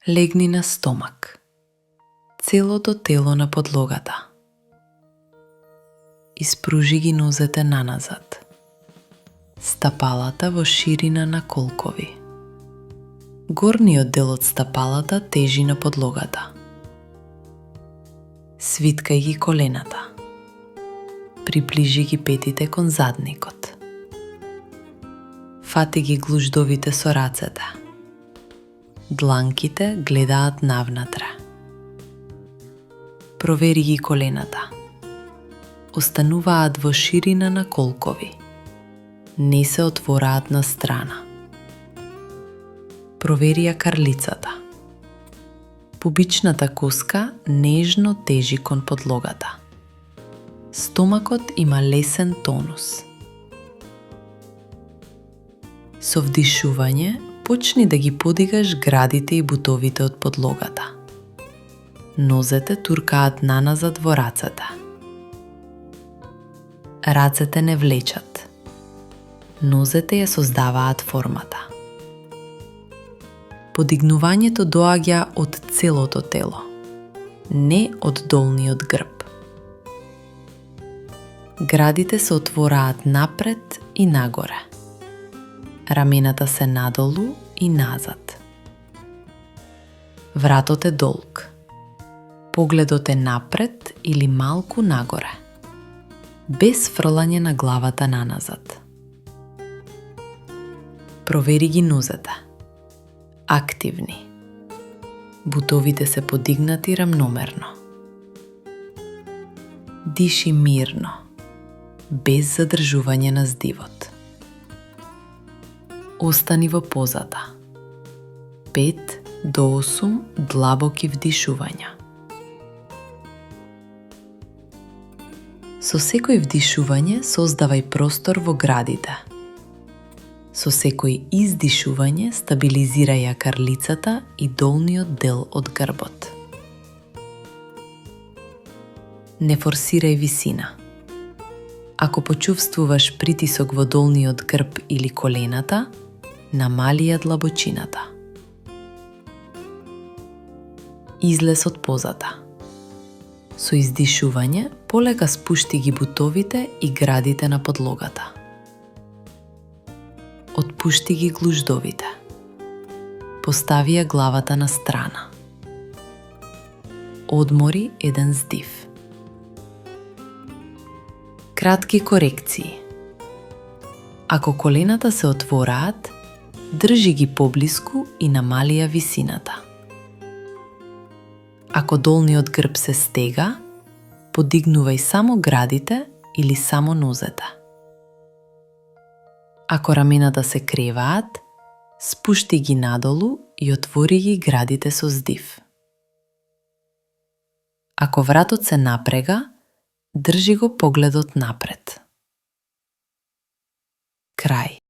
Легни на стомак, целото тело на подлогата. Испружи ги нозете наназад, стапалата во ширина на колкови. Горниот дел од стапалата тежи на подлогата. Свиткај ги колената. Приближи ги петите кон задникот. Фати ги глуждовите со рацете. Дланките гледаат навнатре. Провери ги колената. Остануваат во ширина на колкови. Не се отвораат на страна. Провери ја карлицата. Пубичната коска нежно тежи кон подлогата. Стомакот има лесен тонус. Со вдишување почни да ги подигаш градите и бутовите од подлогата. Нозете туркаат наназад во рацете. Рацете не влечат. Нозете ја создаваат формата. Подигнувањето доаѓа од целото тело, не од долниот грб. Градите се отвораат напред и нагоре. Рамената се надолу и назад. Вратот е долг. Погледот е напред или малку нагоре, без фрлање на главата наназад. Провери ги нозете. Активни. Бутовите се подигнати рамномерно. Диши мирно, без задржување на здивот. Остани во позата. 5 до 8 длабоки вдишувања. Со секој вдишување создавај простор во градите. Со секој издишување стабилизирај ја карлицата и долниот дел од грбот. Не форсирај висина. Ако почувствуваш притисок во долниот грб или колената, намали ја длабочината. Излез од позата. Со издишување полека спушти ги бутовите и градите на подлогата. Отпушти ги глуждовите. Постави ја главата на страна. Одмори еден здив. Кратки корекции. Ако колената се отвораат, држи ги поблиску и намали ја висината. Ако долниот грб се стега, подигнувај само градите или само нозете. Ако рамената се креваат, спушти ги надолу и отвори ги градите со здив. Ако вратот се напрега, држи го погледот напред. Крај.